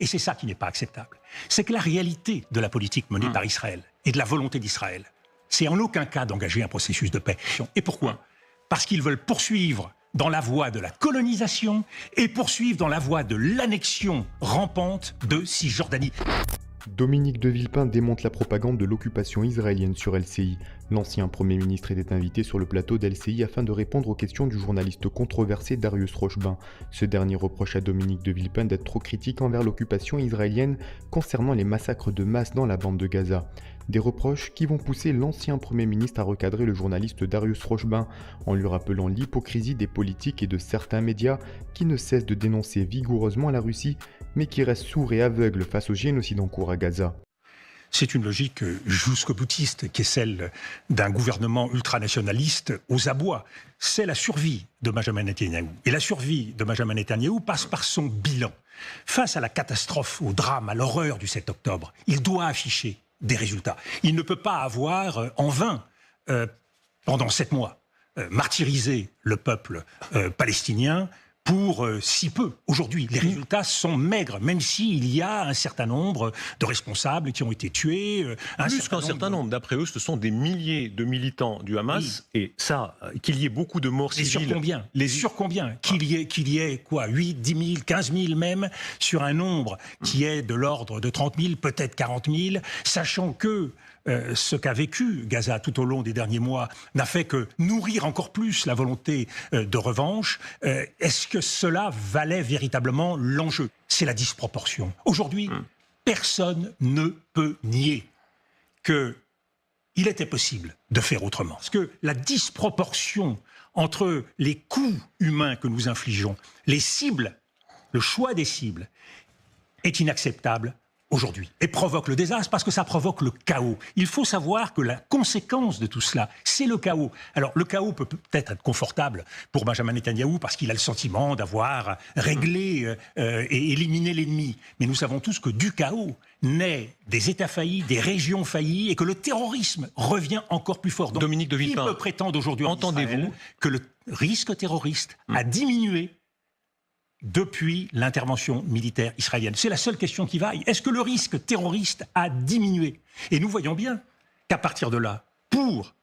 et c'est ça qui n'est pas acceptable, c'est que la réalité de la politique menée par Israël et de la volonté d'Israël, c'est en aucun cas d'engager un processus de paix. Et pourquoi ? Parce qu'ils veulent poursuivre dans la voie de la colonisation et poursuivre dans la voie de l'annexion rampante de Cisjordanie. Dominique de Villepin démonte la propagande de l'occupation israélienne sur LCI. L'ancien Premier ministre était invité sur le plateau d'LCI afin de répondre aux questions du journaliste controversé Darius Rochebin. Ce dernier reproche à Dominique de Villepin d'être trop critique envers l'occupation israélienne concernant les massacres de masse dans la bande de Gaza. Des reproches qui vont pousser l'ancien Premier ministre à recadrer le journaliste Darius Rochebin en lui rappelant l'hypocrisie des politiques et de certains médias qui ne cessent de dénoncer vigoureusement la Russie mais qui restent sourds et aveugles face au génocide en cours à Gaza. C'est une logique jusqu'au-boutiste qui est celle d'un gouvernement ultranationaliste aux abois. C'est la survie de Benjamin Netanyahou. Et la survie de Benjamin Netanyahou passe par son bilan. Face à la catastrophe, au drame, à l'horreur du 7 octobre, il doit afficher des résultats. Il ne peut pas avoir en vain, pendant 7 mois, martyrisé le peuple palestinien pour si peu. Aujourd'hui, les résultats sont maigres, même s'il y a un certain nombre de responsables qui ont été tués. Plus qu'un certain nombre. D'après eux, ce sont des milliers de militants du Hamas. Oui. Et ça, qu'il y ait beaucoup de morts civiles... Sur combien Qu'il y ait quoi, 8, 10 000, 15 000 même, sur un nombre qui est de l'ordre de 30 000, peut-être 40 000, sachant que ce qu'a vécu Gaza tout au long des derniers mois n'a fait que nourrir encore plus la volonté de revanche. Est-ce que cela valait véritablement l'enjeu? C'est la disproportion. Aujourd'hui, personne ne peut nier qu'il était possible de faire autrement. Parce que la disproportion entre les coûts humains que nous infligeons, les cibles, le choix des cibles, est inacceptable aujourd'hui, et provoque le désastre parce que ça provoque le chaos. Il faut savoir que la conséquence de tout cela, c'est le chaos. Alors, le chaos peut peut-être être confortable pour Benjamin Netanyahou parce qu'il a le sentiment d'avoir réglé et éliminé l'ennemi. Mais nous savons tous que du chaos naît des États faillis, des régions faillies, et que le terrorisme revient encore plus fort. Donc, Dominique de Villepin, il peut prétendre aujourd'hui en Israël que le risque terroriste a diminué depuis l'intervention militaire israélienne. C'est la seule question qui vaille. Est-ce que le risque terroriste a diminué? Et nous voyons bien qu'à partir de là, pour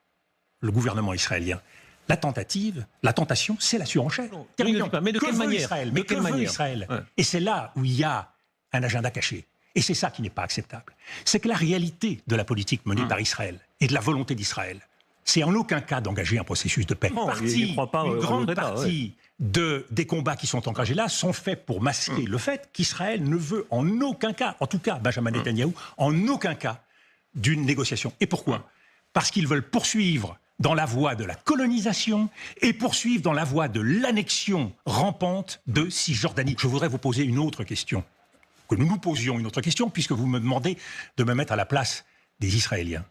le gouvernement israélien, la tentation, c'est la surenchère. Mais de quelle manière Israël, mais que veut Israël? Et c'est là où il y a un agenda caché. Et c'est ça qui n'est pas acceptable. C'est que la réalité de la politique menée par Israël et de la volonté d'Israël, c'est en aucun cas d'engager un processus de paix. Une grande partie des combats qui sont engagés là sont faits pour masquer le fait qu'Israël ne veut en aucun cas, en tout cas Benjamin Netanyahou, en aucun cas d'une négociation. Et pourquoi? Parce qu'ils veulent poursuivre dans la voie de la colonisation et poursuivre dans la voie de l'annexion rampante de Cisjordanie. Je voudrais vous poser une autre question, que nous nous posions une autre question, puisque vous me demandez de me mettre à la place des Israéliens.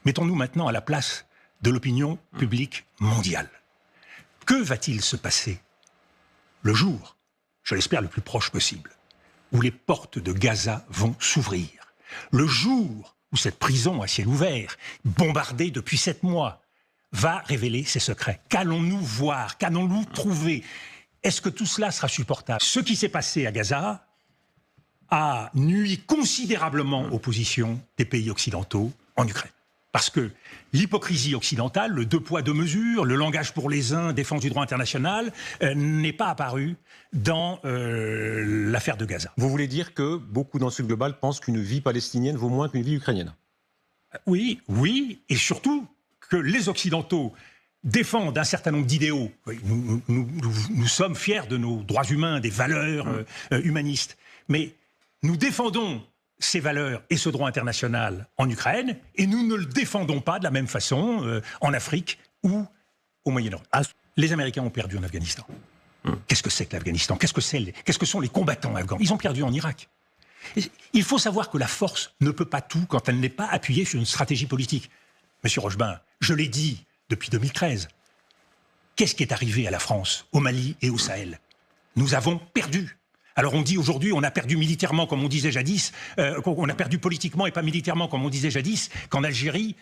Mettons-nous maintenant à la place de l'opinion publique mondiale. Que va-t-il se passer le jour, je l'espère le plus proche possible, où les portes de Gaza vont s'ouvrir? Le jour où cette prison à ciel ouvert, bombardée depuis 7 mois, va révéler ses secrets. Qu'allons-nous voir? Qu'allons-nous trouver? Est-ce que tout cela sera supportable? Ce qui s'est passé à Gaza a nui considérablement aux positions des pays occidentaux en Ukraine. Parce que l'hypocrisie occidentale, le 2 poids 2 mesures, le langage pour les uns, défense du droit international, n'est pas apparu dans l'affaire de Gaza. Vous voulez dire que beaucoup dans le Sud global pensent qu'une vie palestinienne vaut moins qu'une vie ukrainienne? Oui, et surtout que les Occidentaux défendent un certain nombre d'idéaux. Nous sommes fiers de nos droits humains, des valeurs humanistes, mais nous défendons ces valeurs et ce droit international en Ukraine, et nous ne le défendons pas de la même façon en Afrique ou au Moyen-Orient. Les Américains ont perdu en Afghanistan. Qu'est-ce que c'est que l'Afghanistan? Qu'est-ce que sont les combattants afghans? Ils ont perdu en Irak. Il faut savoir que la force ne peut pas tout quand elle n'est pas appuyée sur une stratégie politique. Monsieur Rochebin, je l'ai dit depuis 2013. Qu'est-ce qui est arrivé à la France, au Mali et au Sahel? Nous avons perdu. Alors on dit aujourd'hui, on a perdu militairement comme on disait jadis, on a perdu politiquement et pas militairement comme on disait jadis, qu'en Algérie,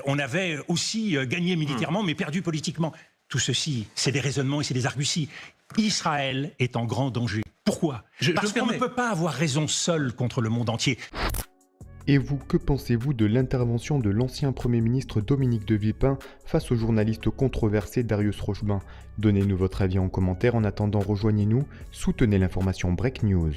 on avait aussi gagné militairement mais perdu politiquement. Tout ceci, c'est des raisonnements et c'est des arguties. Israël est en grand danger. Pourquoi? Parce qu'on ne peut pas avoir raison seul contre le monde entier. Et vous, que pensez-vous de l'intervention de l'ancien Premier ministre Dominique de Villepin face au journaliste controversé Darius Rochebin? Donnez-nous votre avis en commentaire. En attendant, rejoignez-nous, soutenez l'information Break News.